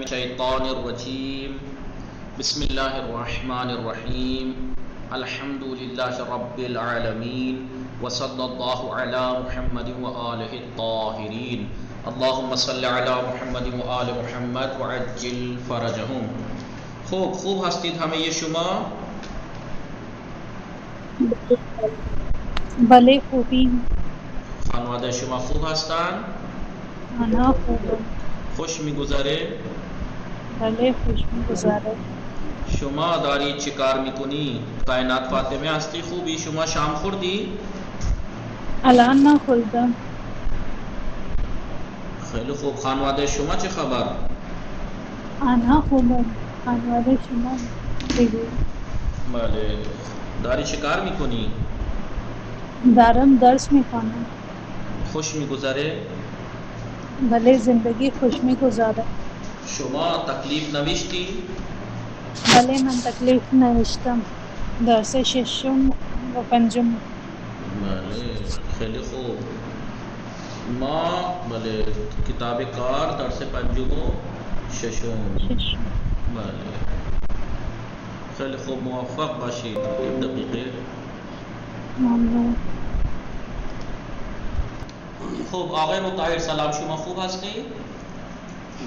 الشیطان الرجیم بسم اللہ الرحمن الرحیم الحمد للہ رب العالمین وصلی اللہ علی محمد وآلہ الطاہرین اللہم صلی علی محمد وآل محمد وعجل فرجہم. خوب هستید همه شما؟ بله خوبیم. خانواده شما خوب هستند؟ آنها خوبم. خوش میگذره؟ بله خوش میگذره. شما داری چی کار میکنی؟ کائنات فاطمه هستی خوبی؟ شما شام خوردی؟ الان نخوردم. خیلی خوب. خانواده شما چه خبر؟ آنها خوبم. خانواده شما خوبی؟ بله. داری چی کار میکنی؟ دارم درس میخوانم. خوش میگذره؟ بله زندگی خوش میگذره. شما تکلیف نوشتی؟ بله من تکلیف نوشتم. درس ششم و پنجم. بله خیلی خوب. ما بله کتاب کار درس پنجم و ششم. بله خیلی خوب. موفق باشید. یک دقیقه. ممنون. خوب. آقای مطهر سلام، شما خوب هستی؟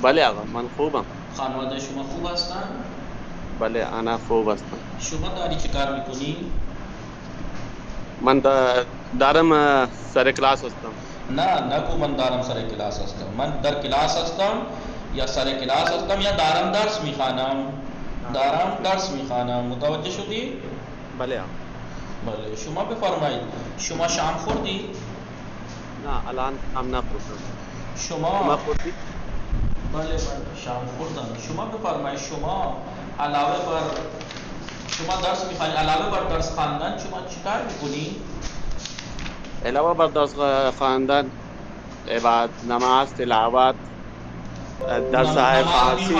بله آقا من خوبم. خانواده شما خوب هستن؟ بله انا خوب هستم. شما داری چی کار میکنی؟ من دارم سر کلاس هستم. نه نگو من دارم سر کلاس هستم. من در کلاس هستم یا سر کلاس هستم یا دارم درس میخوانم. دارم درس میخوانم. متوجه شدی؟ بله آقا. بله. شما بفرمایید شما شام خوردی؟ نه الان هم نخوردم. شما خوردی؟ بله من شام خوردم. شما بفرمایید شما علاوه بر شما درس میخوانی، علاوه بر درس خواندن شما چیکار میکنی؟ علاوه بر درس خواندن عبادت، نماز، تلاوت، درس های فارسی،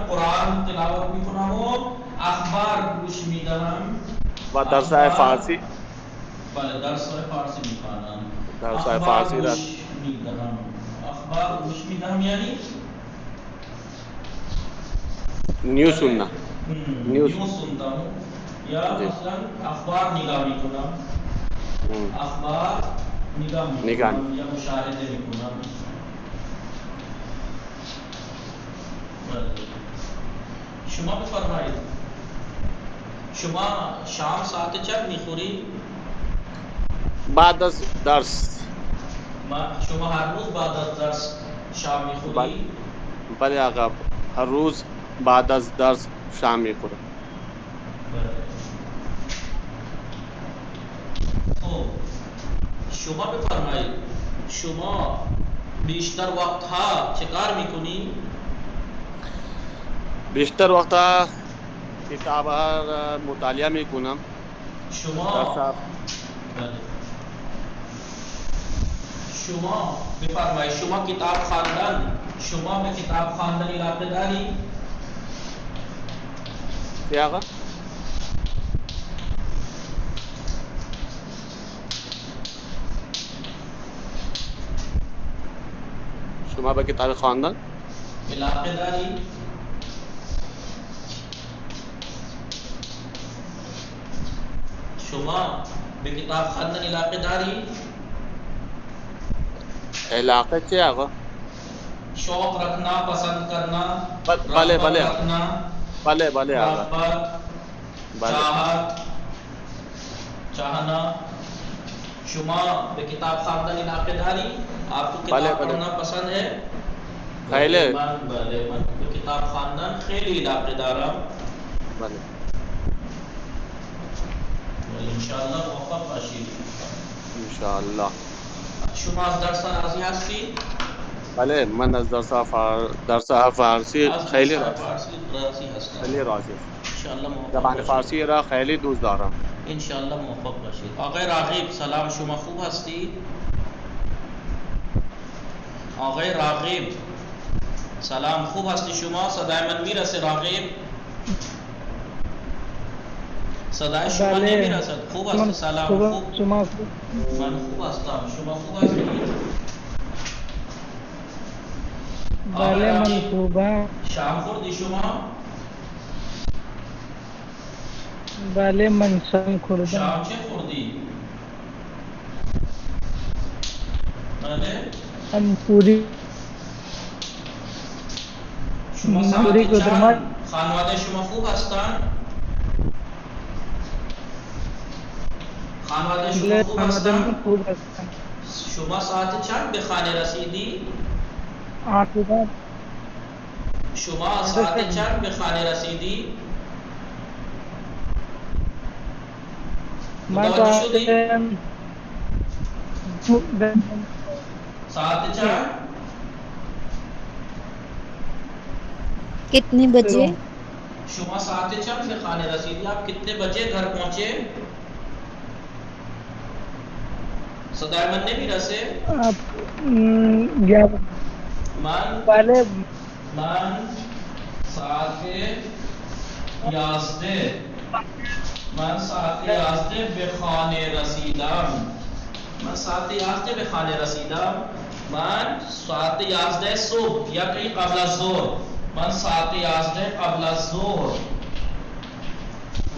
قرآن تلاوت میکنم و اخبار گوش میدم و درس های فارسی. بله درس های فارسی میخوانم. درس های فارسی را گوش میدم. اخبار گوش میدم یعنی نیوز سننا. نیوز سنتا ہوں یا مثلا اخبار نگاہ میکنم. اخبار نگاہ میکنم یا مشاهده میکنم. شما بفرمایید شما شام ساعت چند میخوری؟ بعد از درس. شما هر روز بعد از درس شام میخوری؟ بله آقا هر روز بعد از درس شام میخورم. خب شما بفرمایید شما بیشتر وقت ها چه کار میکنی؟ بیشتر وقت کتاب مطالعه میکنم. شما شما بفرمایید شما کتاب خواندن، شما به کتاب خواندن علاقه داری؟ چی آقا؟ شما به کتاب خواندن علاقه داری؟ شما به کتاب خواندن علاقه داری؟ علاقه چی آقا؟ شوق رکھنا، پسند کرنا، بله رغبت بله رکھنا، بله بله آقا. رغبت، بله چاہت، چاہنا. شما به کتاب خواندن علاقه داری؟ آپ کو بله کتاب بله پڑھنا پسند ہے؟ خیلی. بله من به کتاب خواندن خیلی علاقه دارم. بله انشاءالله موفق باشید. انشاءالله. شما از درس راضی هستی؟ بله من از درس فارسی خیلی راضی هستم. خیلی راضی هستم. انشاءالله موفق زبان باشید. فارسی را خیلی دوست دارم. انشاءالله موفق باشید. آقای راغب سلام، شما خوب هستی؟ آقای راغب سلام، خوب هستی شما؟ صدای من میرسه راغب؟ صدای شما نمیرسد. خوب هستی؟ سلام. خوب شما من خوب هستم. شما خوب هستی؟ بله من خوبم. شام خوردی شما؟ بله من شام خوردم. شام چه خوردی؟ بله؟ من پوری شما ساعت پوری گذرمات. چند؟ خانواده شما خوب هستند؟ خانواده شما بله خوب خانواده من هستند؟ خوب هستم. شما ساعت چند به خانه رسیدی؟ 8 بعد شما ساعت چند به خانه رسیدی؟ من متوجه شدی؟ ساعت ساعت چند؟ کتنے بجے؟ شما ساعت چند به خانه رسیدی؟ آپ کتنے بجے گھر پہنچے؟ صدای من نمیرسه؟ من بله ساعت 11 من ساعت 11 به خانه رسیدم. من ساعت 11 به خانه رسیدم. من ساعت 11 صبح یا کہیں قبل از ظهر. من ساعت 11 قبل از ظهر.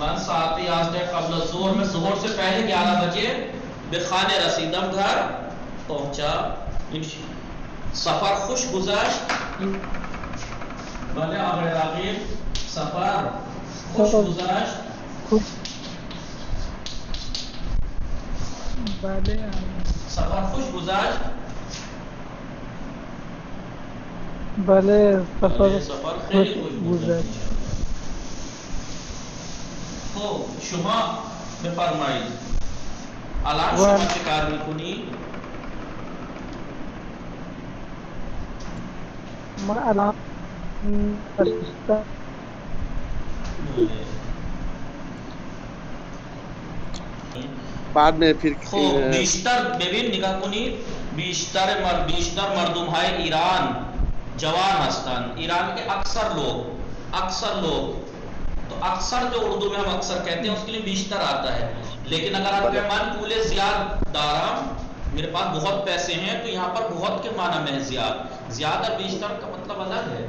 من ساعت 11 قبل از ظهر میں ظہر سے پہلے 11 بجے به خانه رسیدم، گھر پہنچا. سفر خوش گزشت. بله آقای رقیب سفر خوش گذشت. بله سفر خوش گذشت. بله سفر سفر خیلی خوش خوش گذشت. گذشت. خب شما بفرمایید الان شما چه کار میکنی؟ من الان نشستم. بعد میں پھر خب بیشتر ببین نگاه کنید، بیشتر مردم های ایران جوان هستند. ایران کے اکثر لوگ تو اکثر جو اردو میں ہم اکثر کہتے ہیں اس کے لیے بیشتر آتا ہے. لیکن اگر آپ کے من پولے زیاد دارم میرے پاس بہت پیسے ہیں تو یہاں پر بہت کے معنی میں زیادہ بیشتر کا مطلب الگ ہے.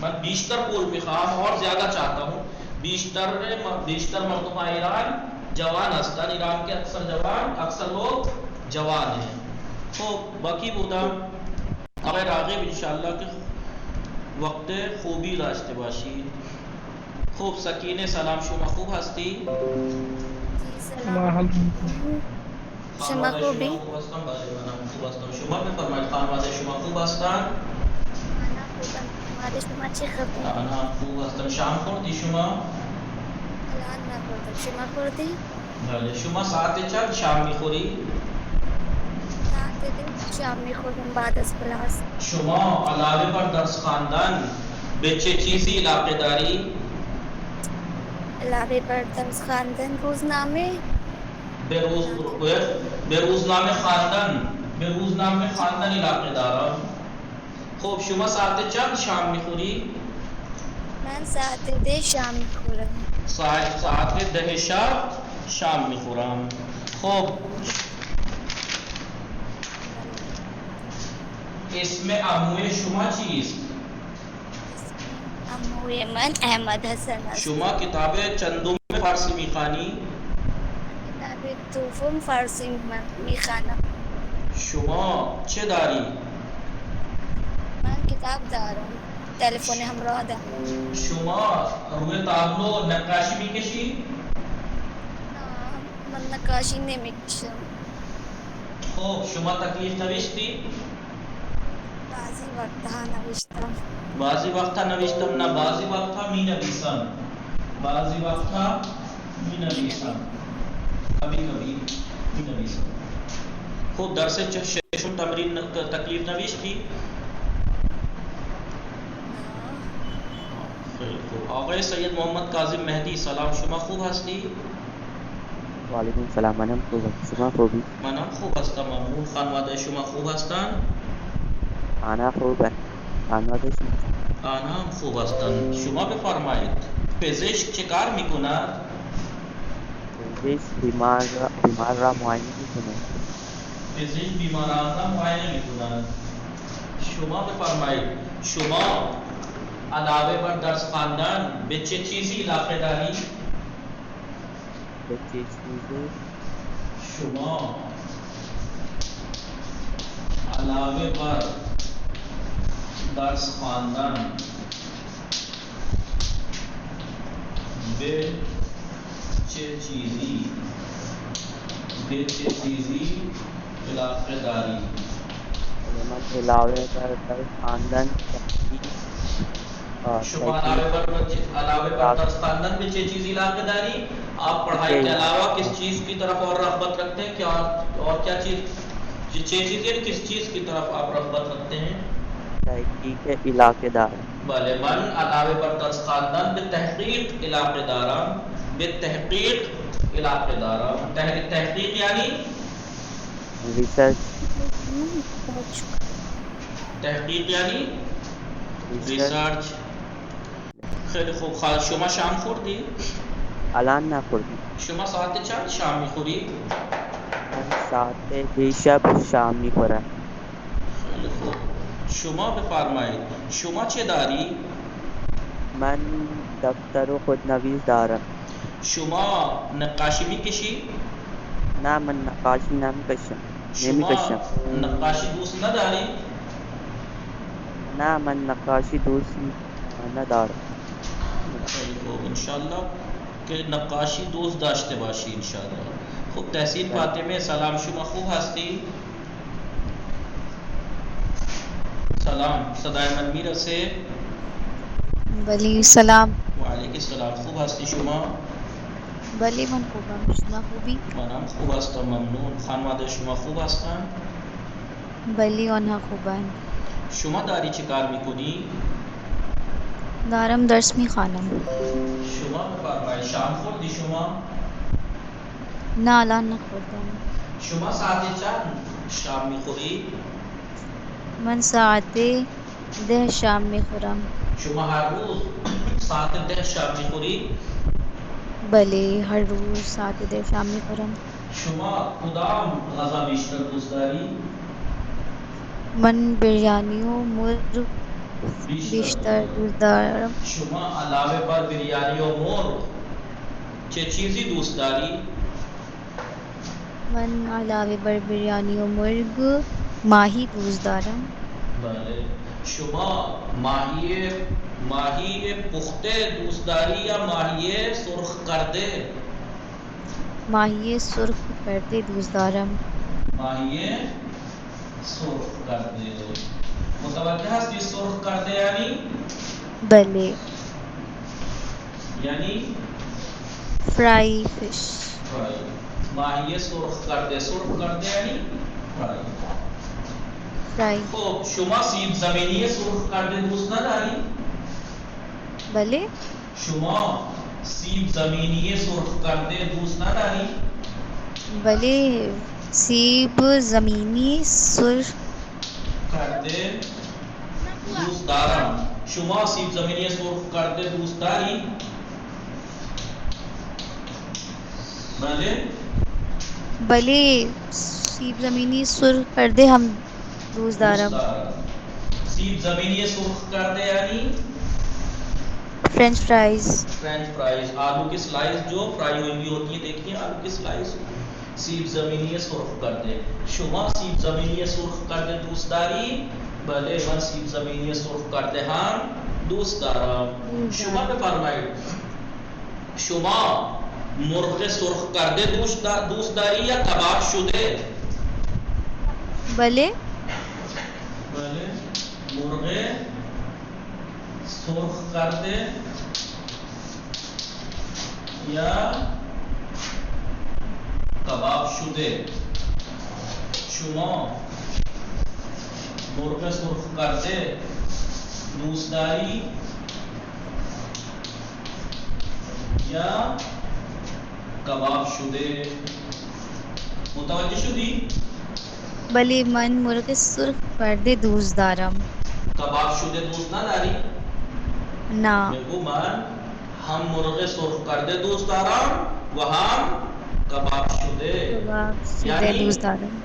میں بیشتر پول میخوام اور زیادہ چاہتا ہوں. بیشتر مردم ایران جوان هستند. ایران کے اکثر لوگ جوان ہیں. خب باقی بودم آقای راغب انشاءاللہ که وقت خوبی داشته باشید. خوب سکینه سلام، شما خوب هستی؟ شما خوبی؟ خوب هستم. بله منم خوب هستم. شما بفرمایید خانواده شما خوب هستند؟ خانواده شما چه خبر؟ آنها خوب هستم. شام خوردی شما؟ الان نخوردم. شما خوردی؟ بله. شما ساعت چند شام میخوری؟ شام میخوردم بعد از کلاس. شما علاوه بر درس خواندن به چه چیزی علاقه داری؟ علاوه بر درس خواندن روزنامه. به روزنامه خواندن علاقه دارم. خب شما ساعت چند شام میخوری؟ من ساعت 10 شام میخورم. ساعت 10 شام میخورم. خب اسم عموی شما چیست؟ عموی من احمد حسن است. شما کتاب چندم فارسی میخوانی؟ کتاب دوم فارسی میخوانم. شما چه داری؟ من کتاب دارم. تلفن همراه دارم. شما روی تابلو نقاشی میکشی؟ من نقاشی نمیکشم. خب شما تکلیف نوشتی؟ بعضی وقتها نوشتم. نه بعضی وقتها مینویسم. کبھی مینویسم. خب درس ششم تمرین تکلیف نوشتی؟ خیلی خوب. آقای سید محمد کاظم مهدی سلام، شما خوب هستی؟ وعلیکم السلام. منم خوب هستم. شما خوبی؟ منم خوب هستم ممنون. خانواده شما خوب هستند؟ آنها خوبه. خانواده شما؟ آنها هم خوب هستند. شما بفرمایید پزشک چه کار میکند؟ پزشک بیمار را معاینه میکند. پزشک بیماران را معاینه میکند. شما بفرمایید شما علاوه بر درس خواندن به چه چیزی علاقه داری؟ به چه چیزی؟ شما علاوه بر درس خواندن به چه چیزی علاقه داری؟ من علاوه بر درس خواندن شما علاوه بر درس خواندن میں چھ چیز علاقے داری. آپ پڑھائی کے علاوہ کس چیز کی طرف اور رغبت رکھتے ہیں؟ کیا اور کیا چیز؟ چھ چیزیں کس چیز کی طرف آپ رغبت رکھتے ہیں؟ تحقیق علاقے دار. بلے من علاوه بر درس خواندن بالتحقیق علاقے دارم. بالتحقیق علاقے دارم. تحقیق یعنی ریسرچ. تحقیق یعنی ریسرچ. خیلی خوب. خالد شما شام خوردی؟ الان نخوردیم. شما ساعت چند شام میخوری؟ من ساعت دیشب شام میخورم. خیلی خوب. شما بفرمایید شما چه داری؟ من دفتر و خودنویس دارم. شما نقاشی میکشی؟ نه من نقاشی نمیکشم. شما نقاشی دوست نداری؟ نه من نقاشی دوست ندارم. خیلی خوب. انشاءاللہ که نقاشی دوست داشته باشی انشاءالله. خب تحصیل فاطمه سلام. شما خوب هستی؟ سلام. صدای من میرسه؟ بلی سلام. و علیکم السلام. خوب هستی شما؟ بلی من خوبم. شما خوبی؟ منم خوب هستم. ممنون. خانواده شما خوب هستن؟ بلی آنها خوبند. شما داری چه کار میکنی؟ دارم درس میخوانم. شما بفرمایید شام خوردی شما؟ نه الان نخوردم. شما ساعت چند شام میخوری؟ من ساعت 10 شام میخورم. شما هر روز ساعت 10 شام میخوری؟ بله هر روز ساعت 10 شام میخورم. شما کدام غذا بیشتر دوست داری؟ من بریانی و مرغ بیشتر دوست دارم. شما علاوه بر بریانی و مرغ چه چیزی دوست داری؟ من علاوه بر بریانی و مرغ ماهی دوست دارم. بله. شما ماهی پخته دوست داری یا ماهی سرخ کرده؟ ماهی سرخ کرده دوست دارم. ماهی سرخ کرده. متوجه هستی سرخ کرده یعنی؟ بله. یعنی فرائی فش. فرائی. ماهی سرخ کرده. سرخ کرده یعنی فرائی. فرائی. خب شما سیب زمینی سرخ کرده دوست نداری؟ بله. شما سیب زمینی سرخ کرده دوست نداری؟ بله سیب زمینی سرخ کرده دوست دارم. شما سیب زمینی سرخ کرده دوست داری؟ بله. بله سیب زمینی سرخ کرده هم دوست دارم. سیب زمینی سرخ کرده یعنی فرنچ فرائز. French fries. آلو کی سلائس جو فرائی ہوئی ہوتی ہے دیکھیے آلو کی سلائس. سیب زمینی سرخ کرده. شما سیب زمینی سرخ کرده دوست داری؟ بله من سیب زمینی سرخ کرده هم دوست دارم. شما بفرمایید شما مرغ سرخ کرده دوست داری یا کباب شده؟ بله. بله مرغ سرخ کرده یا کباب شده. شما مرغ سرخ کرده دوست داری یا کباب شده؟ متوجه شدی؟ بله من مرغ سرخ کرده دوست دارم. کباب شده دوست نداری؟ نه. بگو من هم مرغ سرخ کرده دوست دارم و هم کباب شده. کباب شده دوست دارم.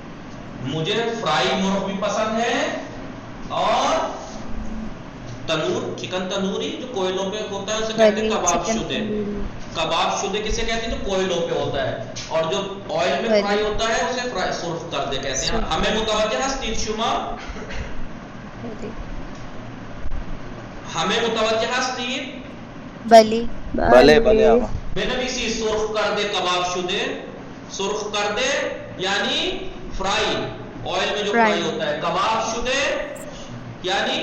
مجھے فرائی مرغ بھی پسند ہے اور تنور چکن تندوری جو کوئلوں پہ ہوتا ہے اسے کہتے ہیں بلی کباب چکن شدے. تندوری کباب شدے کسے کہتے ہیں جو کوئلوں پہ ہوتا ہے, اور جو آئل میں بلی فرائی ہوتا ہے اسے فرائی سرخ کردے کہتے ہیں. سرخ ہمیں متوجہ ہستید شما, بلی ہمیں متوجہ ہستید بلی بلے بلے آقا. بنویسی سرخ کردے کباب شدے. سرخ کردے یعنی فرائی, آئل میں جو فرائی فرائی ہوتا ہے. کباب شدے یعنی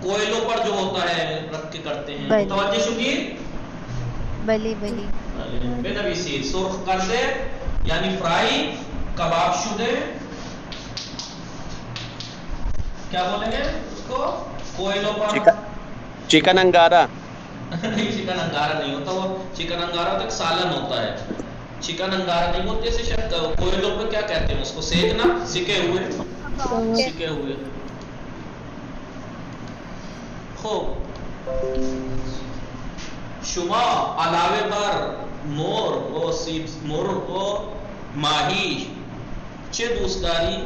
کوئلوں پر جو ہوتا ہے رکھ کے کرتے ہیں. بلی متوجہ شدید بلی بلی بنویسی سرخ کردے یعنی فرائی, کباب شدے کیا بولیں گے اس کو, کوئلوں پر. چکن انگارہ. نہیں چکن انگارہ نہیں ہوتا, وہ چکن انگارہ تو ایک سالن ہوتا ہے. چکن انگارہ نہیں ہوتے, اسے شاید کوئلوں پہ کیا کہتے ہیں اس کو, سیکنا, سکے ہوئے, سکے ہوئے. خوب شما علاوه بر مرغ و سیب مرغ و ماهی چه دوست داری؟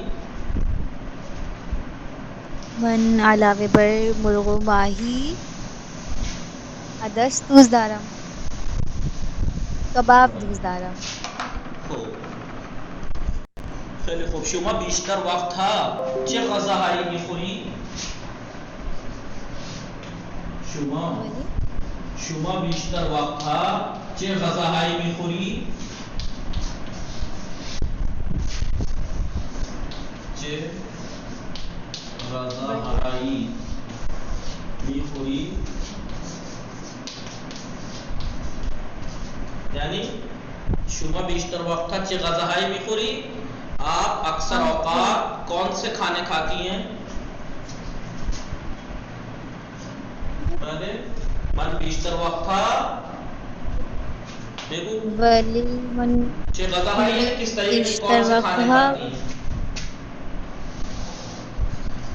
من علاوه بر مرغ و ماهی عدس دوست دارم, کباب دوست دارم. خوب خیلی خوب. شما بیشتر وقت ها چه غذاهایی میخوری؟ شما بیشتر وقت ها چه غذاهایی میخوری؟ چه غذاهایی میخوری؟ یعنی شما بیشتر وقت چه غذاهایی میخوری؟ آپ اکثر اوقات کون سے کھانے کھاتی ہیں؟ من بیشتر وقت دیکھو ولی من چه غذاهایی ہے, کس طریقے سے کون سے کھانے کھاتی ہیں؟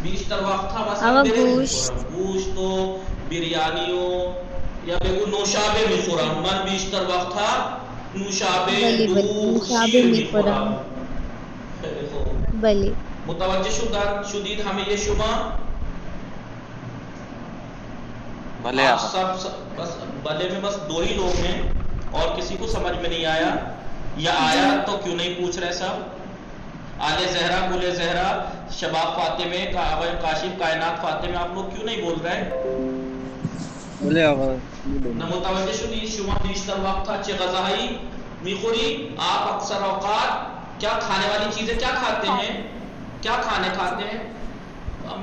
بیشتر وقت مثلا گوشت و بریانیو یا بگو نوشابه میخورم. من بیشتر وقت نوشابه دوغ شیر میخورم. بلی متوجہ شدید ہمیں یہ شما بلے آپ آقا. سب بس بلے میں بس دو ہی لوگ ہیں اور کسی کو سمجھ میں نہیں آیا, یا آیا تو کیوں نہیں پوچھ رہے سب؟ آل زہرا, گل زہرا, شباب فاطمے, کاشف کائنات فاطمے, آپ لوگ کیوں نہیں بول رہے؟ بلے آقا. نہ متوجہ شدید شما بیشتر وقت چه غذاهایی میخوری؟ آپ اکثر اوقات کیا کھانے والی چیزیں کیا کھاتے ہیں, کیا کھانے کھاتے ہیں؟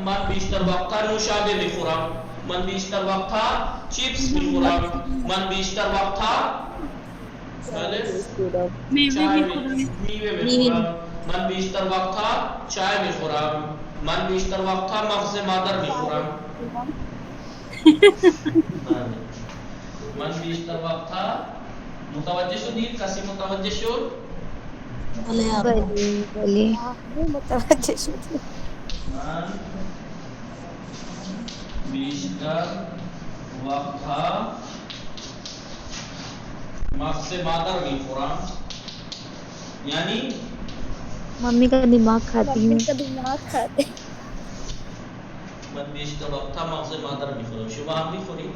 من بیشتر وقت نوشابه میخورم, من بیشتر وقت چپس میخورم, من بیشتر وقت میوه میخورم, من بیشتر وقت چای میخورم, من بیشتر وقت مغز مادر میخورم. من بیشتر وقت متوجہ شدید, کسی متوجہ شد؟ بلی بلی متوجہ شدید. من بیشتر وقت مغز مادر میخورم, یعنی ممی کا دماغ کھاتی ہوں. من بیشتر وقت مغز مادر میخورم. شما هم میخوری؟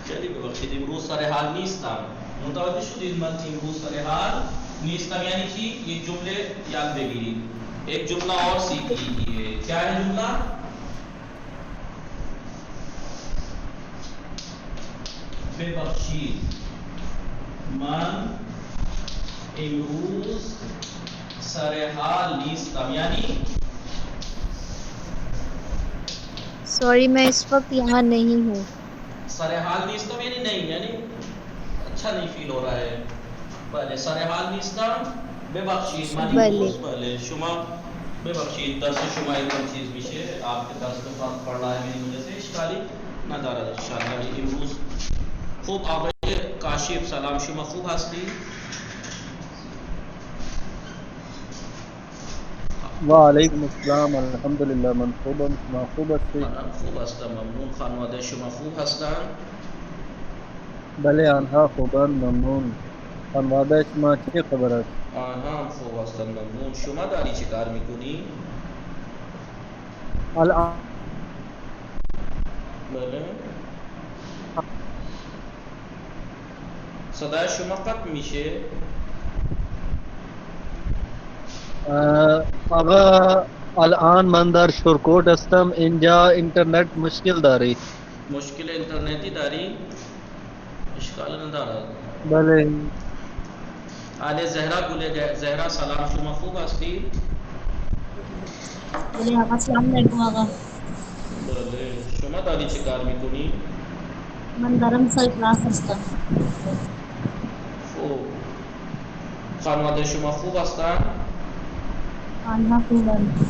خیلی ببخشید امروز سر حال نیستم. متوجه شدید من امروز سر حال نیستم یعنی چی؟ یہ جملے یاد بگیرید. ایک جملہ اور سیکھ لیجیے. کیا ہے جملہ؟ ببخشید من امروز سر حال نیستم یعنی سوری میں اس وقت یہاں نہیں ہوں. سر حال نیستم یعنی نہیں, یعنی اچھا نہیں فیل ہو رہا ہے. بله سر حال نیستم, ببخشید من امروز بله شما ببخشید درس شما ایک چیز میشه, آپ کے درس میں فرق پڑ رہا ہے میری وجہ سے, اشکالی ندارد انشاءاللہ امروز. خوب آقای کاشف سلام, شما خوب هستی؟ وعلیکم السلام الحمدلله من خوبم, شما خوب هستی؟ من خوب هستم ممنون. خانواده شما خوب هستند؟ بله آنها خوبند ممنون. خانواده شما چه خبر است؟ آنها هم خوب هستند ممنون. شما داری چه کار میکنی؟ الان بله صدای شما قطع میشه. آقا الان من در شورکوت هستم، اینجا اینترنت مشکل داری. مشکل اینترنتی داری؟ اشکال ندارد. بله آل زهرا گل زهرا سلام، شما خوب هستی؟ بله آقا سلام علیکم آقا. بله شما داری چه کار میکنی؟ من دارم سر کلاس هستم. خوب. خانواده شما خوب هستن؟ آنها خوبند.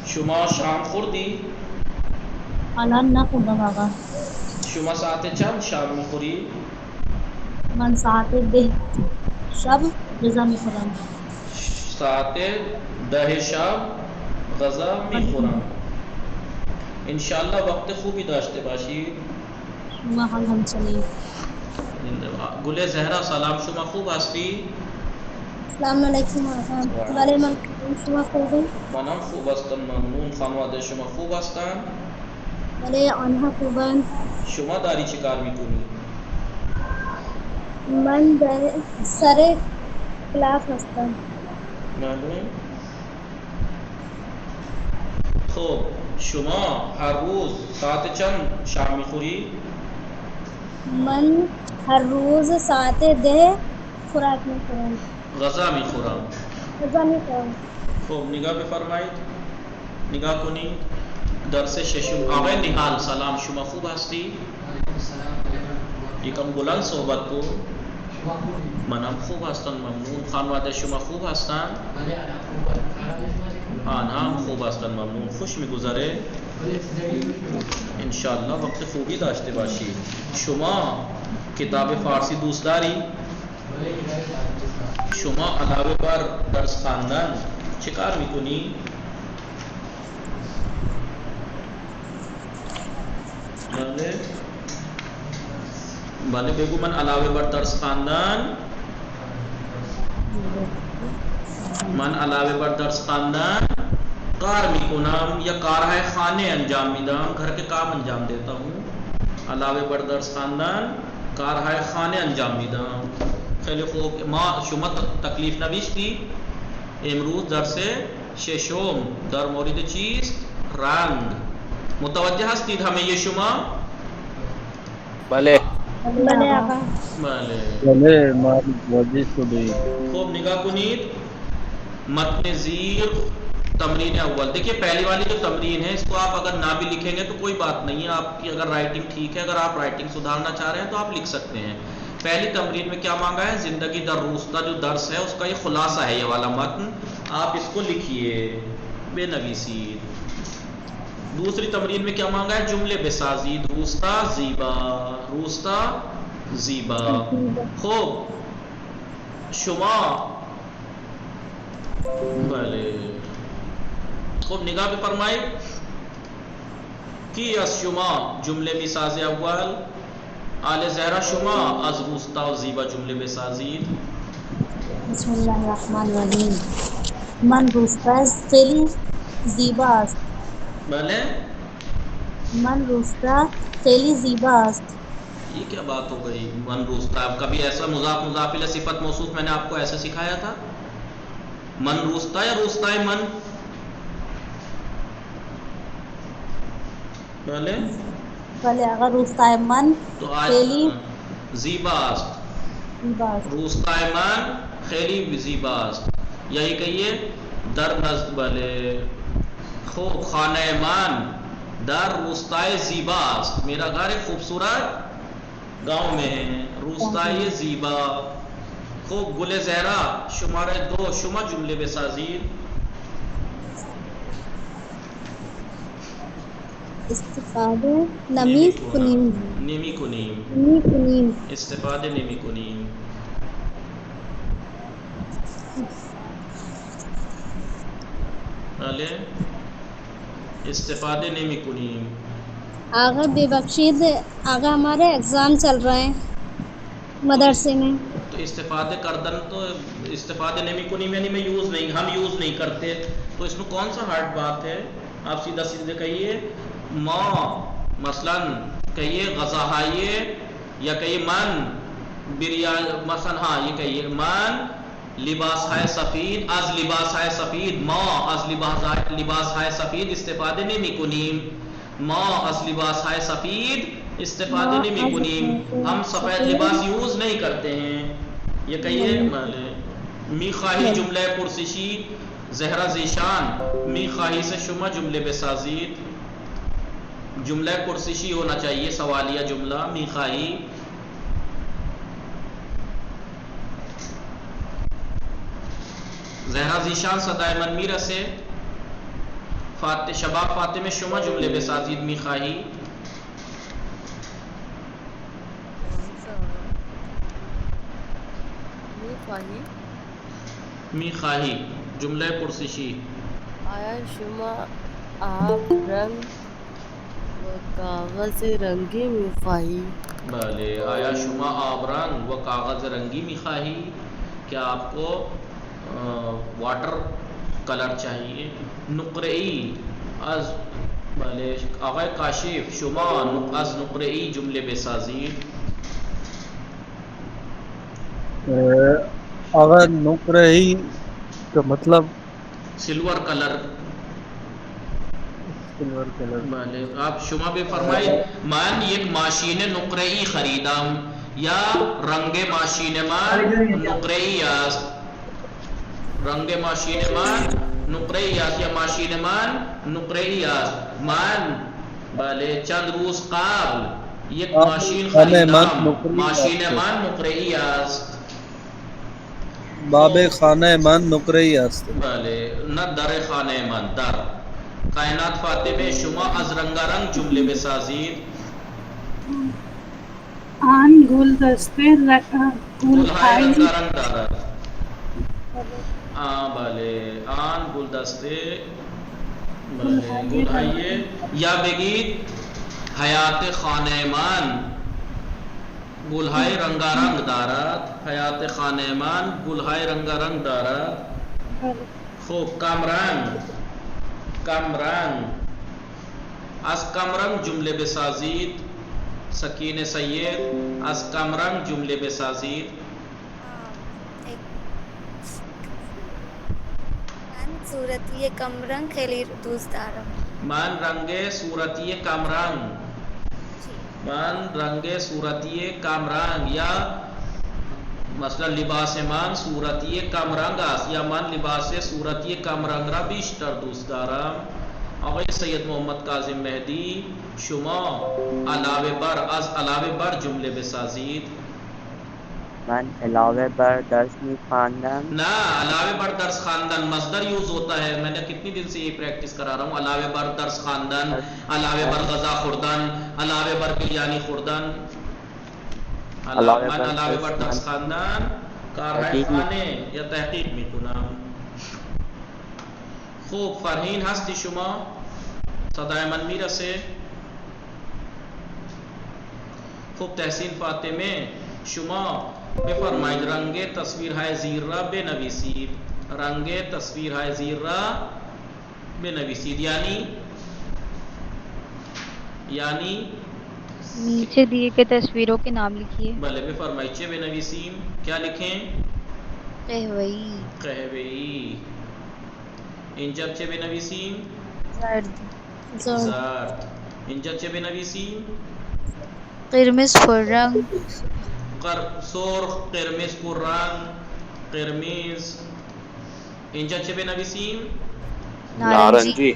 شما شام خوردی؟ الان نخوردم آقا. شما ساعت چند شام میخوری؟ من ساعت 10 شب غذا میخورم. ساعت 10 شب غذا میخورم. انشالله وقت خوبی داشته باشید. شما حال همچنین. گل زهرا سلام، شما خوب هستی؟ السلام علیکم آقا. بله من شما خوبی؟ منم خوب هستم ممنون. خانواده شما خوب هستن؟ بله آنها خوبند. شما داری چه کار میکنی؟ من در سر کلاس هستم. بله. خب شما هر روز ساعت چند شام میخوری؟ من هر روز ساعت 10 خوراک میخورم. غذا میخورم. غذا میخورم. خب نگاه بفرمایید، نگاه کنید. درس ششم. آقای نهال سلام، شما خوب هستی؟ یکم بلند صحبت کو. منم خوب هستم ممنون. خانواده شما خوب هستن؟ آنها هم خوب هستن ممنون. خوش میگذره؟ انشالله وقت خوبی داشته باشید. شما کتاب فارسی دوست داری؟ شما علاوه بر درس خواندن چه کار میکنی؟ بله بگو. من علاوه بر درس خواندن کار میکنم یا کارهای خانه انجام میدم، گھر کے کام انجام دیتا ہوں. علاوه بر درس خواندن کارهای خانه انجام میدم. خیلی خوب. ما شما تکلیف نوشتی؟ امروز درس ششم در مورد چیست؟ رنگ. متوجه هستید همه شما؟ بله بله آقا. بله. بله ما متوجه شدیم. خوب نگاه کنید. متن زیر تمرین اول. دیکھیے پہلی والی جو تمرین ہے اس کو آپ اگر نہ بھی لکھیں گے تو کوئی بات نہیں ہے. آپ کی اگر رائٹنگ ٹھیک ہے، اگر آپ رائٹنگ سدھارنا چاہ رہے ہیں تو آپ لکھ سکتے ہیں. پہلی تمرین میں کیا مانگا ہے؟ زندگی در روستہ جو درس ہے اس کا یہ خلاصہ ہے، یہ والا متن. آپ اس کو لکھیے بے نویسید. دوسری تمرین میں کیا مانگا ہے؟ جملے بسازید. روستہ زیبا، روستہ زیبا. خوب. شما بله. خوب نگاه بفرمایید. کی از شما جمله میسازه اول؟ آل زهرا شما از روستا و زیبا جمله بسازید. بسم الله الرحمن الرحیم. من روستا خیلی زیبا است. بله. من روستا خیلی زیبا است. یہ کیا بات ہو گئی؟ من روستا. کبھی ایسا مضاف مضاف الی صفت موصوف میں نے آپ کو ایسے سکھایا تھا؟ من روستا یا روستا من؟ بله. بله آقا. روستا من تو آج خیلی زیبا است. زیبا است. روستا من خیلی زیبا است. یہی کہیے. در نزد. بله. خوب. خانه من در روستای زیبا است. میرا گھر ایک خوبصورت گاؤں میں ہے. روستای زیبا. خوب. گل زہرا شماره 2 شما جمله بسازید. استفاده نمی کنیم. نمی کنیم. نمی کنیم. استفاده نمی کنیم. بله. استفاده نمی کنیم. آقا ببخشید آقا ہمارے ایگزام چل رہے ہیں مدرسے میں. تو استفادے کردن تو استفادے نمی کنیم یعنی میں یوز نہیں، ہم یوز نہیں کرتے. تو اس میں کون سا ہارڈ بات ہے؟ آپ سیدھا سیدھے کہیے. ما مثلا کہیے غذاہائیے یا کہیے من بریان مثلا ہاں یہ کہیے من لباس ہے سفید از لباس ہے سفید ما از لباس ہے سفید استفاده نمی کنیم ما از لباس ہے سفید استفاده نمی کنیم ہم سفید لباس یوز نہیں کرتے ہیں یہ کہیے می خواهی جملہ پرسشی زہرا ذیشان می خواهی سے شما جملے بسازید جملہ پرسشی ہونا چاہیے سوالیہ جملہ می خواهی زہرا ذیشان صدای من میرسه شباب فاطمه شما جمله بسازید می خواهی می خواهی جمله پرسشی آیا شما آب رنگ و کاغذ رنگی می‌خواهی؟ بله آیا شما آب رنگ و کاغذ رنگی می خواهی کیا آپ کو واٹر کلر چاہیے نقرئی از بله آقای کاشف شما از نقرئی جمله بسازید اگر نقرہی کا مطلب سلور کلر بله آپ شما بفرمایید من یک ماشین نقره‌ای خریدم یا رنگ ماشین من نقره‌ای است رنگ ماشین من نقره‌ای است یا ماشین من نقره‌ای است من بله چند روز قبل یک ماشین خریدم ماشین من نقره‌ای است باب خانه من نقره‌ای است بله نه در خانه من در کائنات فاطمه شما از رنگارنگ جمله بسازید آن گلدسته گلهای رنگارنگ دارد بله آن گلدسته بله گلهای یا بگید حیات خانه من گلهای رنگارنگ دارد حیات خانه من گلهای رنگارنگ دارد خوب کمرنگ از کمرنگ جمله بسازید سکین سید از کمرنگ جمله بسازید من صورتی کمرنگ خیلی دوست دارم من رنگ صورتی کمرنگ من رنگ صورتی کمرنگ یا مثلا لباس من صورتی کمرنگ است یا من لباس صورتی کمرنگ را بیشتر دوست دارم آقای سید محمد کاظم مهدی شما علاوه بر از علاوه بر جمله بسازید من علاوه بر درس می‌خواندم نا علاوه بر درس خواندن مصدر یوز ہوتا ہے میں نے کتنی دن سے یہ پریکٹس کرا رہا ہوں علاوه بر درس خواندن علاوه بر غذا خوردن علاوه بر بریانی خوردن من علاوه بر درس خواندن کارهای خانه یا تحقیق میکنم خوب فرهین هستی شما صدای من میرسه خوب تحسین فاطمه شما بفرمایید رنگ تصویرهای زیر را بنویسید رنگ تصویرهای زیر را بنویسید یعنی نیچے دیے کے تصویروں کے نام لکھیے بله بفرمایید چه بنویسیم کیا لکھیں قهوه‌ای اینجا چه بنویسیم زرد اینجا چه بنویسیم قرمز پررنگ سرخ قرمز پررنگ قرمز اینجا چه بنویسیم نارنجی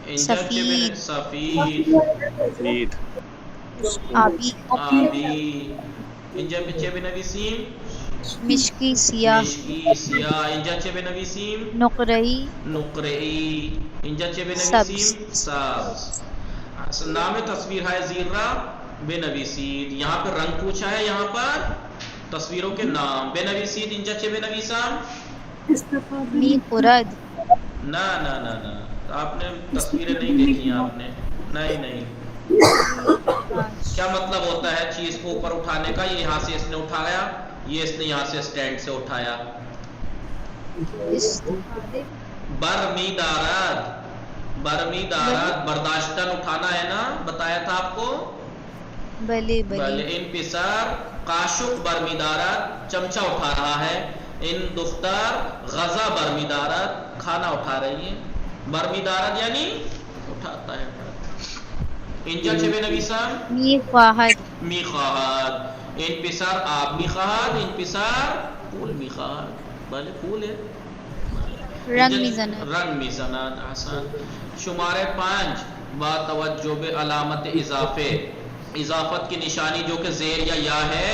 اینجا چه بنویسیم سفید آبی اینجا چه بنویسیم مشکی سیاه اینجا چه بنویسیم نقره‌ای اینجا چه بنویسیم سبز نام تصویرهای زیر را بنویسید یہاں پر رنگ پوچھا ہے یہاں پر تصویروں کے نام بنویسید اینجا چه بنویسم می خورد نا آپ نے تصویریں نہیں دیکھی آپ نے نہیں کیا مطلب ہوتا ہے چیز کو اوپر اٹھانے کا یہ یہاں سے اس نے اٹھایا یہ اس نے یہاں سے سٹینڈ سے اٹھایا برمی دارد برمیدارت برداشتن اٹھانا ہے نا، بتایا تھا آپ کو. بلے بلے بلے انپسار قاشق برمیدارت چمچہ اٹھا رہا ہے. ان دختر غزہ برمیدارت کھانا اٹھا رہی ہے. برمیدارت یعنی اٹھاتا ہے. اینجا چه بنویسم؟ میخواهد میخواهد. این پسر آب میخواهد، این پسر پول میخواهد. بله پوله. رنگ میزند رنگ میزند. احسن. شماره 5 با توجہ به علامت اضافے، اضافت کی نشانی جو کہ زیر یا یا ہے،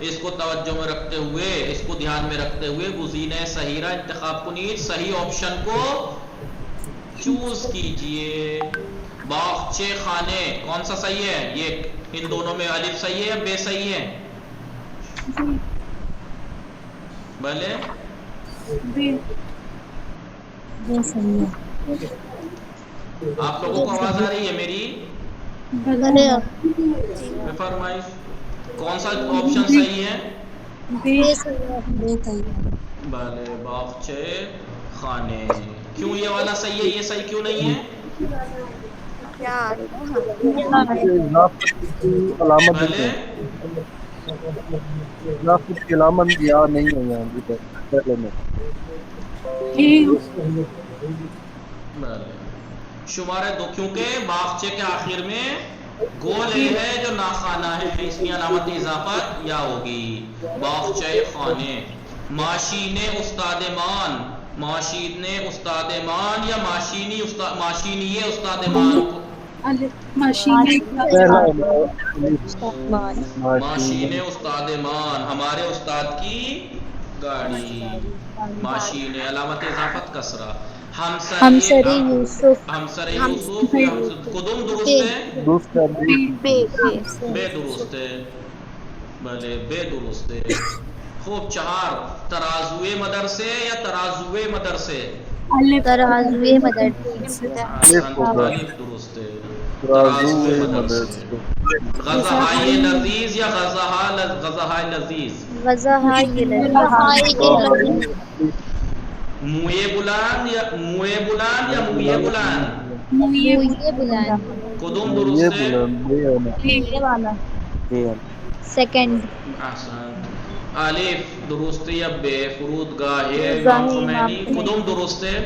اس کو توجہ میں رکھتے ہوئے، اس کو دھیان میں رکھتے ہوئے گزینہ صحیحہ انتخاب کنید. صحیح آپشن کو چوز کیجئے. باغچے خانے کون سا صحیح ہے؟ یہ ان دونوں میں الف صحیح ہے یا بے صحیح ہے؟ بھلے آپ لوگوں کو آواز آ رہی ہے میری؟ فرمائش کون سا آپشن صحیح ہے؟ بھلے باغچے خانے. کیوں یہ والا صحیح ہے، یہ صحیح کیوں نہیں ہے؟ علامت بھلے کی علامت یا نہیں ہے یہاں بھی پہلے میں. شمارے 2 کیونکہ باغچے کے آخر میں گول ہے جو ناخانہ ہے، اس کی علامت اضافت یا ہوگی. باغچے خانے. ماشین استاد مان، ماشین استاد مان یا ماشینی استاد مان. ماشین استاد مان ہمارے استاد کی گاڑی. ماشین علامت اضافت کسرہ. ہمسر یوسف ہمسر یوسف قدم درست ہے؟ بے درست ہے. بھلے بے درست ہے. خوب. 4 ترازوئے مدرسے یا ترازوئے مدرسے؟ ترازوئے مدرسے الف درست ہے. ترازوئے مدرسے. غزہائے لذیذ یا غزہائے لذیذ؟ غزہائے لذیذ. موئے بلند یا موئے بلند یا موئے بلند؟ موئے بلند. قدم درست ہے. سیکنڈ. احسن. الف درست یا بے؟ فرودگاہ امام خمینی. قدم درست ہے.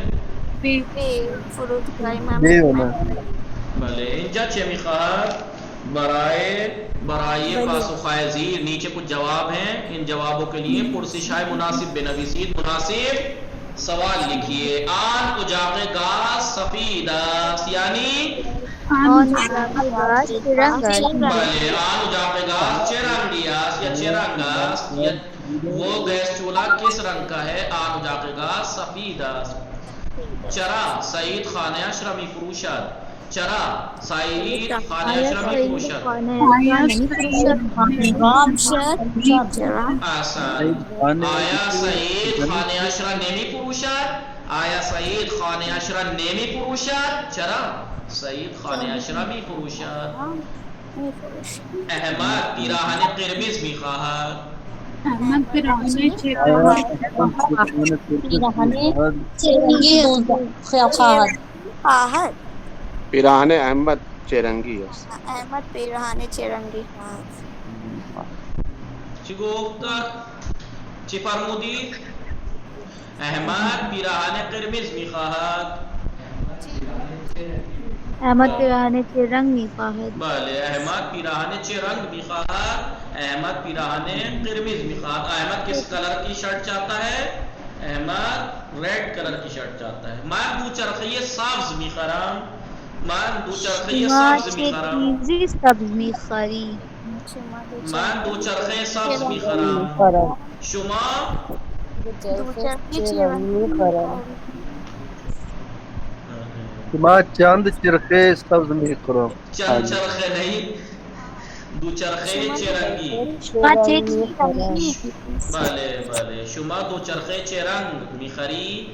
بھلے اینجا چه میخواهد؟ برائے پاسخهای زیر نیچے کچھ جواب ہیں، ان جوابوں کے لیے پرسشهای مناسب بنویسید. مناسب سوال لکھیے. آن اجاق گاز سفید است یعنی آن اجاق گاز چرنگ است. بھلے آن اجاق گاز چه رنگی است یا چه رنگ است؟ وہ گیس چولہا کس رنگ کا ہے؟ آن اجاق گاز سفید است. چرا سعید خانه اش را میفروشد. چرا سعید خانه اش را میفروشد. آسان. آیا سعید خانه اش را نمیفروشد؟ آیا سعید خانه اش را نمیفروشد؟ چرا سعید خانه اش را میفروشد. احمد پیراهن قرمز میخواهد. احمد پیراهن پیراہن احمد چرنگی است. احمد پیراهن چرنگی. چی گفت؟ چی فرمودی؟ احمد پیراهن قرمز میخواهد. احمد پیراهن چه رنگ میخواهد؟ بله احمد پیراهن چه رنگ میخواهد؟ احمد پیراهن قرمز میخواهد. احمد کس کلر کی شرٹ چاہتا ہے؟ احمد ریڈ کلر کی شرٹ چاہتا ہے. من دوچرخه سبز میخرم. من دوچرخه سبز میخرم. سبز میخری. من دوچرخه سبز میخرم. شما شما چند چرخه سبز میخورم. چند چرخه نہیں، دوچرخه چرنگی. بله بله. شما دوچرخه چه رنگ میخری؟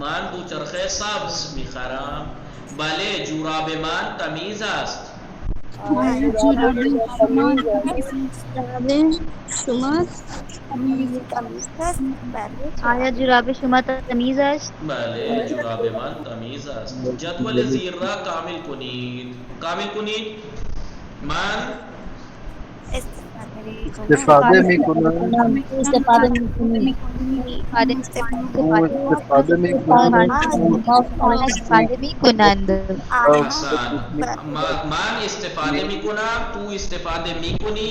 من دوچرخه سبز میخرم. بله جوراب من تمیز است. آیا جراب شما تمیز است؟ بله جراب من تمیز است. جدول زیر را کامل کنید. کامل کنید. من استفاده میکنند استفاده میکنیم استفاده میکنند استفاده میکنند. احسن. من استفاده میکنم، تو استفاده میکنی،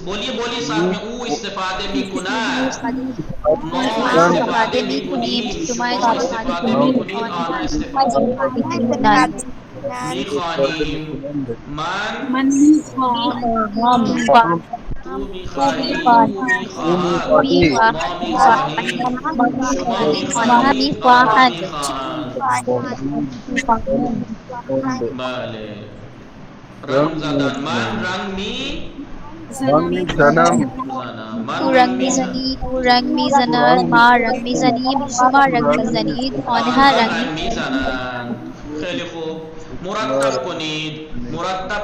بولیے ساتھ میں او استفاده میکند، ما استفاده میکنیم، شما استفاده میکنید، آن استفاده میخوانیم. من تو میخواهی، او میخواهد، ما میخواهیم، شما میخواهید، آنها میخواهند. بله. رنگ زدن. من رنگ میزنم تو رنگ میزنی، او رنگ میزند، ما رنگ میزنیم، شما رنگ میزنید، آنها رنگ میزنند. خیلی خوب. مرتب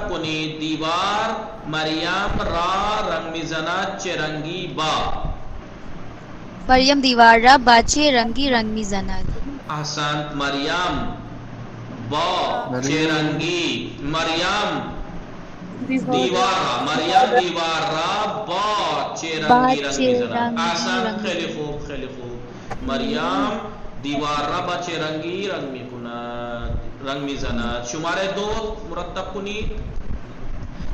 کنید. دیوار مریم را رنگ میزند، چه رنگی با. مریم دیوار را با چه رنگی رنگ میزند. احسنت. مریم با چه رنگی. مریم دیوار را با چه رنگی رنگ میزند. احسنت. خیلی خوب، خیلی خوب. مریم دیوار را با چه رنگی رنگ میکند، رنگ میزند. شماره 2 مرتب کنید.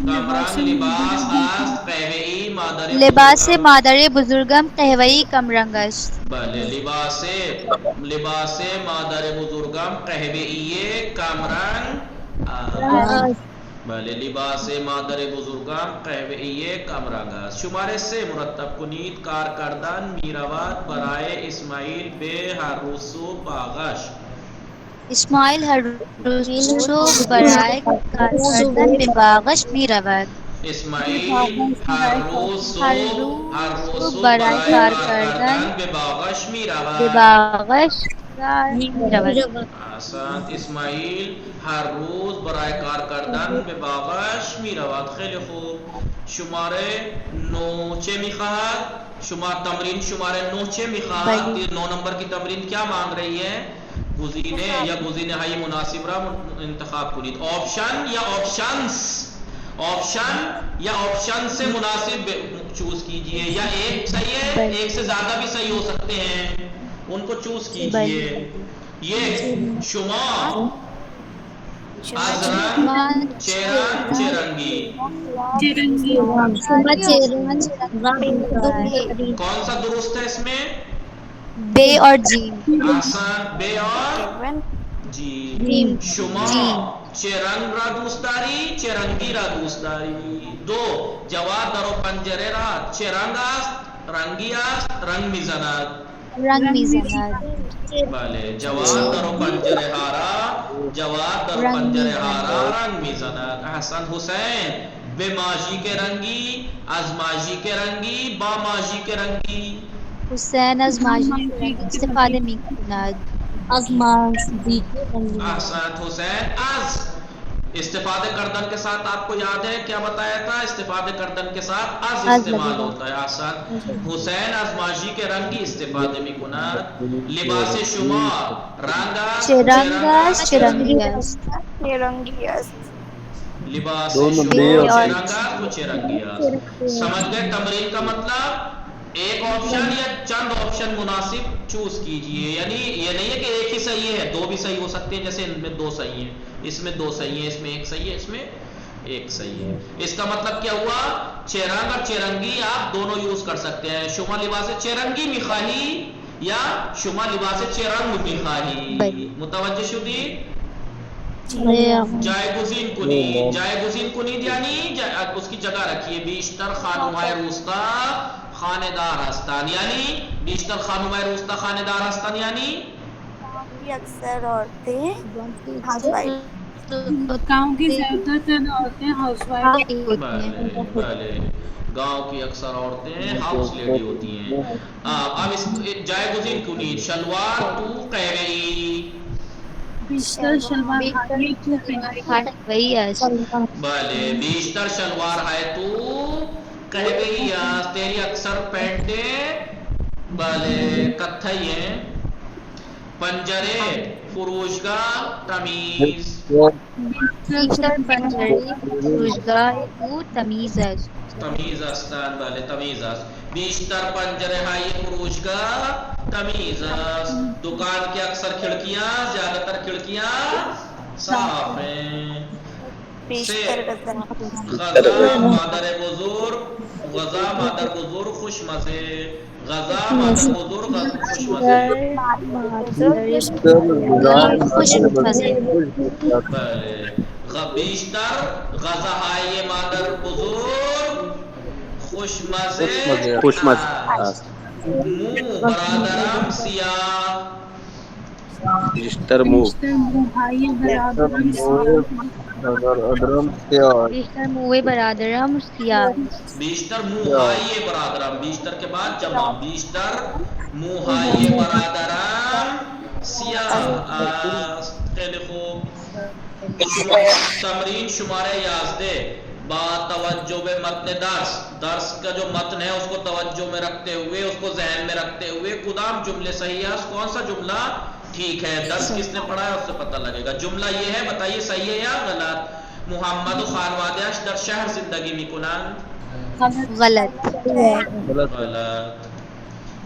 کامران لباس است قهوه‌ای مادر لباس مادر بزرگم قهوه‌ای کم رنگ است. بله. لباس مادر بزرگم قهوه‌ای کم رنگ است. بله. لباس مادر بزرگم قهوه‌ای کم رنگ است. شماره 3 مرتب کنید. کارکردن میرود برای اسماعیل به هر روز صبح باغش. اسماعیل هر روز صبح برای کارکردن به باغش میرود. اسماعیل هر روز صبح برای برای کارکردن به باغش میرود. احسنت. اسماعیل هر روز برای کار کردن به باغش میرود. خیلی خوب. شماره 9 چه میخواهد؟ تمرین شماره 9 چه میخواهد؟ 9 نمبر کی تمرین کیا مانگ رہی ہے؟ گزینے یا گزینے های مناسب را انتخاب کنید. آپشن یا آپشنز. آپشن یا آپشن سے مناسب چوز کیجئے. یا ایک صحیح ہے، ایک سے زیادہ بھی صحیح ہو سکتے ہیں، ان کو چوز کیجئے. یہ شما از رنگ چرنگ چرنگی. کون سا درست ہے اس میں؟ بے اور جیم. آسان. بے اور جیم. شما چرنگ را دوست داری، چرنگی را دوست داری. 2 جواد در و پنجره را چرنگ است، رنگی است، رنگ میزند. رنگ میزند. بله. جواد در و پنجره ها را رنگ میزند. احسن. حسین به ماژی کے رنگی، از ماژی کے رنگی، با ماژی کے رنگی. حسین از ماژی کے رنگ استفاده میکند. از ماضی کے رنگ. احسن. حسین از استفادہ کردن کے ساتھ آپ کو یاد ہے کیا بتایا تھا؟ استفادہ کردن کے ساتھ از استعمال ہوتا ہے. آسان. حسین از ماژی کے رنگی استفاده میکند. لباس شما رنگ است، چرنگ است، چرنگی است. لباس شما چرنگ است و چرنگی است. سمجھ گئے تمرین کا مطلب؟ ایک آپشن یا چند آپشن مناسب چوز کیجئے. یعنی یہ نہیں ہے کہ ایک ہی صحیح ہے، 2 بھی صحیح ہو سکتے ہیں. جیسے ان میں 2 صحیح ہیں، اس میں 2 صحیح ہیں، اس میں 1 صحیح ہے، اس میں 1 صحیح ہے. اس کا مطلب کیا ہوا؟ چرنگ اور چرنگی آپ دونوں یوز کر سکتے ہیں. شما لباس چرنگی میخواهی یا شما لباس چرنگ میخواهی. متوجہ شدی؟ جایگزین کنید یعنی اس کی جگہ رکھیے. بیشتر خانم‌های روستا خانه دار هستند. یعنی بیشتر خانم‌های روستا خانه دار هستند یعنی اکثر عورتیں گاؤں کی زیادہ تر عورتیں ہاؤس وائف. بھلے. گاؤں کی اکثر عورتیں ہاؤس لیڈی ہوتی ہیں. اب اس جایگزین کنید. شلوار تو قہوه‌ای. بیشتر شلوار ہائے تو وہی ہے بھلے بیشتر شلوار ہے تو کہہ گئی یاس تیری اکثر پینٹیں بھلے کتھئی ہیں. پنجرے فروشگاہ تمیز. بیشتر پنجره فروشگاه او تمیز است. تمیز هستند بله تمیز است. بیشتر پنجره های فروشگاه تمیز است. دکان کی اکثر کھڑکیاں زیادہ تر کھڑکیاں صاف ہیں. بیشتر غذا غذا مادر بزرگ غذا مادر بزرگ خوش مزے. غذا مادر بزرگ خوش مزے. خوش مزے. بله بیشتر غذا های مادر بزرگ خوش مزه خوشمزه است. مو برادرم سیاه. بیشتر مو ہائے برادرم بیشتر موے برادرم سیاه است. بیشتر موهای برادرم بیشتر کے بعد جمع بیشتر موهای برادرم سیاه است. خیلی خوب. تمرین شمارے 11 با توجہ بے متن درس کا جو متن ہے اس کو توجہ میں رکھتے ہوئے اس کو ذہن میں رکھتے ہوئے کدام جملے صحیح ہے کون سا جملہ ٹھیک ہے. درس کس نے پڑھا ہے اس سے پتہ لگے گا. جملہ یہ ہے بتائیے صحیح ہے یا غلط. محمد و خانواده‌اش در شهر زندگی میکنند. غلط. غلط.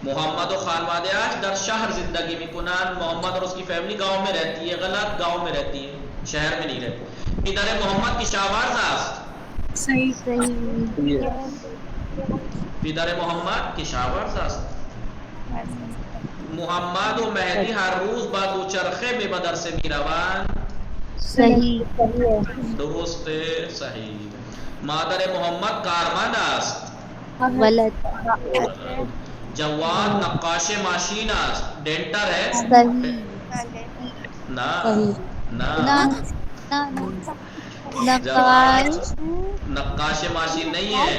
محمد و خانواده‌اش در شهر زندگی میکنند. محمد اور اس کی فیملی گاؤں میں رہتی ہے. غلط. گاؤں میں رہتی ہے شہر میں نہیں رہتی. پدر محمد کشاورز است. صحیح. پدر محمد کشاورز است. محمد و مهدی هر روز با دوچرخه به مدرسه میروند. صحیح. درست صحیح. مادر محمد کارمند است. غلط. جواد نقاش ماشین است. ڈینٹر ہے. صحیح. نا نا نقاش ماشین نہیں ہے.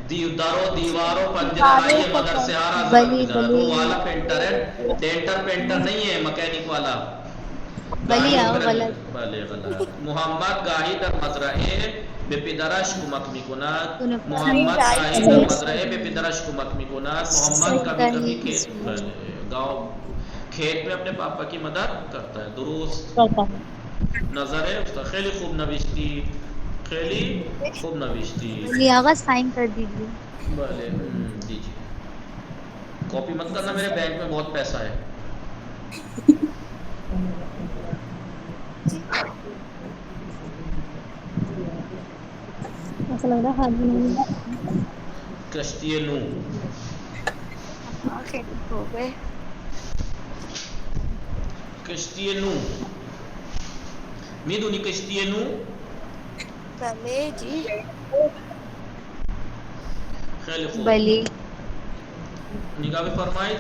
دروں دیواروں پنجرہ یہ مدرسے وہ والا پینٹر ہے. ڈینٹر پینٹر نہیں ہے مکینک والا. غلط. بله غلط. محمد گاهی در مزرعه به پدرش کمک میکند. محمد گاهی در مزرعه به پدرش کمک میکند. محمد کبھی کبھی گاؤں کھیت میں اپنے پاپا کی مدد کرتا ہے. درست. نظر ہے اس کا. خیلی خوب نوشتی. خیلی خوب نوشتی. آغا سائن کر دیجیے. بله دیجیے. کاپی مت کرنا میرے بینک میں بہت پیسہ ہے. ایسا لگ رہا ہے کشتی نو. ہو گئے. کشتی نو میدونی کشتی نو. بله جی. خیلی خوب. بلی. نگاه بفرمایید.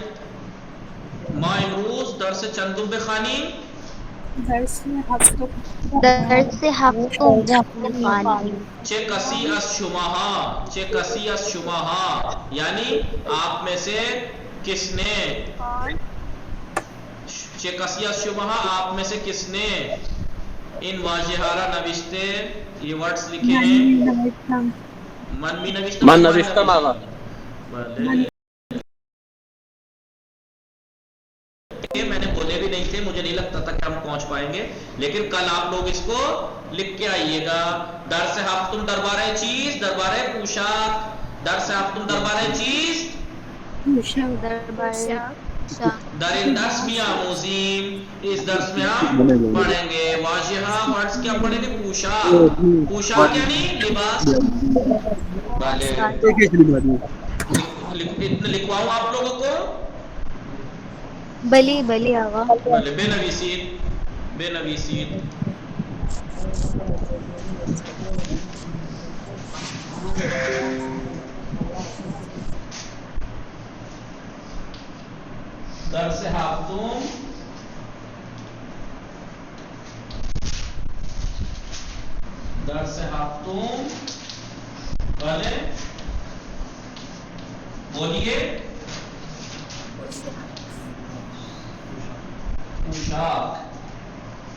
ما امروز درس چندم بخوانیم. درس هفتم. چه کسی از شماها یعنی آپ میں سے کس نے. چه کسی از شماها آپ میں سے کس نے این واژه ها را نوشته. یہ ورڈز لکھے ہیں. من بھی نوشتم. من نوشتم آقا. میں نے بولے بھی نہیں تھے. مجھے نہیں لگتا تھا کہ ہم پہنچ پائیں گے لیکن کل آپ لوگ اس کو لکھ کے آئیے گا. درس هفتم درباره چیز درباره پوشاک. درس هفتم درباره چیز در این درس می آموزیم. اس درس میں ہم پڑھیں گے واژه ها ورڈز کیا پڑھیں گے. پوشاک. پوشاک یعنی لباس. بله اتنا لکھواؤں آپ لوگوں کو. بلی آغا. بله بنویسید. درس هفتم بله بولیے. پوشاک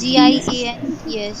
GIANES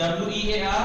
WEAR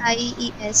LAIES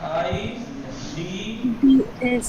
KIDS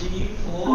CO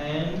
LONG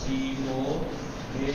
COA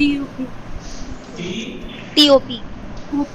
TOP TOP OP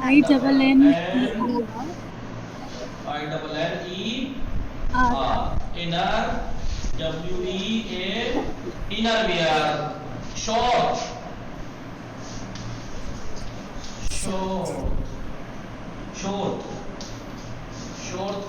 INN I double N E inner, WEA, inner wear. Short, short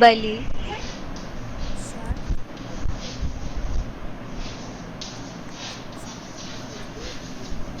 بلی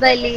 بلی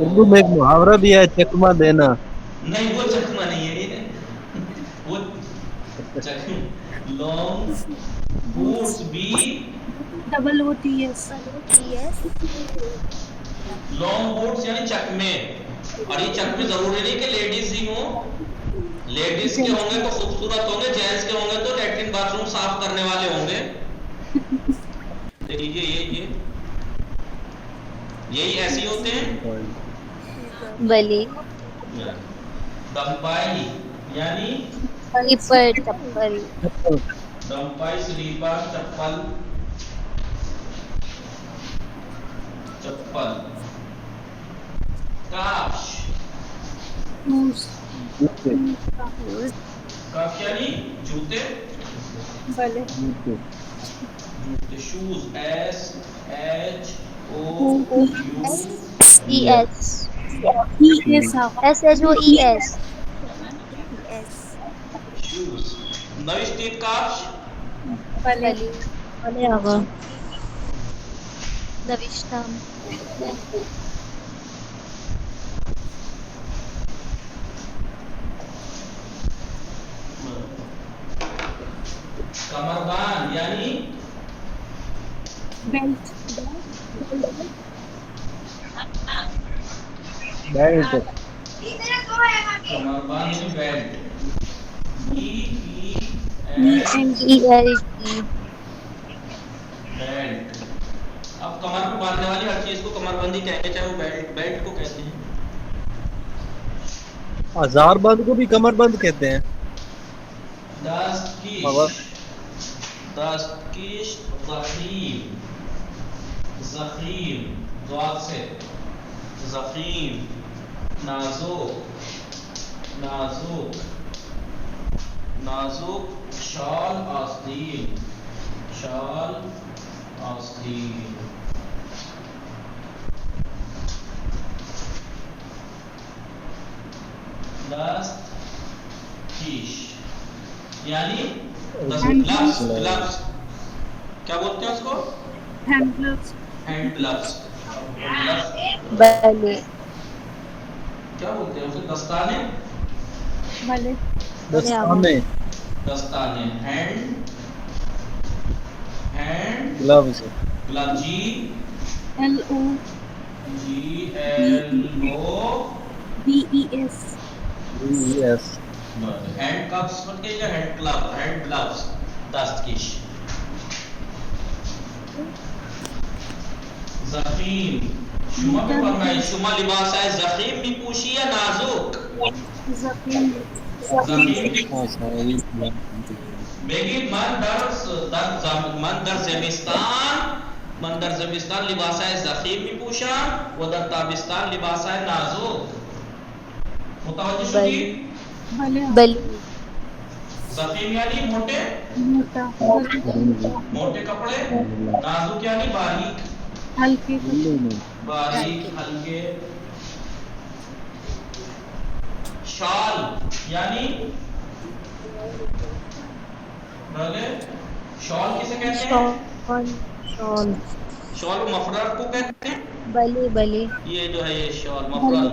اردو میں ایک محاورہ بھی ہے چکمہ دینا. نہیں وہ چکمہ نہیں ہے, وہ لانگ بوٹس بھی ڈبل ہوتی ہے. لانگ بوٹس یعنی چکمے. اور یہ چکمے ضروری نہیں کہ لیڈیز ہی ہوں, لیڈیز کے ہوں گے تو خوبصورت ہوں گے, جینٹس کے ہوں گے تو لیٹرین باتھ روم صاف کرنے والے ہوں گے. دیکھیے یہی ایسے ہی ہوتے ہیں. بلی دمپائی یعنی سلیپر چپل دمپائی سلیپر چپل, چپل. کاش, کاش یعنی جوتے, جوتے. Shoes, ES SHOES shoes. نوشتید کاش بلی آقا نوشتم. کمربند یعنی بیلٹ, بیلٹ کمربند یعنی بیلٹ. بیلٹ. اب کمر پہ باندھنے والی ہر چیز کو کمر بندی کہیں گے, چاہے وہ بیلٹ کو کہتے ہیں. ہزار بند کو بھی کمر بند کہتے ہیں. دستکش, ضخیم, ضخیم ضاد سے, ضخیم. نازک, نازک, نازک. شال, آستین, شال, آستین. دستکش یعنی گلفز, گلفز کیا بولتے ہیں اس کو؟ Hand gloves, hand gloves. بلی کیا بولتے ہیں اسے؟ دستانے, بلے دستانے, دستانے. Hand gloves, glove. GLOVES hand cups بن کے یا ہینڈ گلو, ہینڈ گلوز. دستکش. ضخیم, شما پہ پڑھنا ہے. شما لباس ہے ضخیم می پوشی یا نازک؟ ضخیم. بگید من در زمستان لباس ہے ضخیم می پوشم و در تابستان لباس ہے نازک. متوجہ شدید؟ بلی ضخیم یعنی موٹے, موٹے کپڑے. نازک یعنی باریک, ہلکے, باریک ہلکے. شال یعنی شال کسے کہتے ہیں؟ شال مفرد کو کہتے ہیں. بلی بلی یہ جو ہے یہ شال مفرد.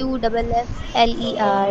UFFLER।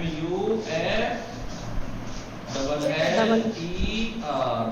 MUFFLER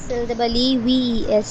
SLEEVES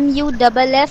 MUFFLER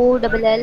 OLL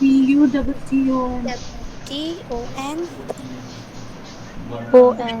BUTTON TON ON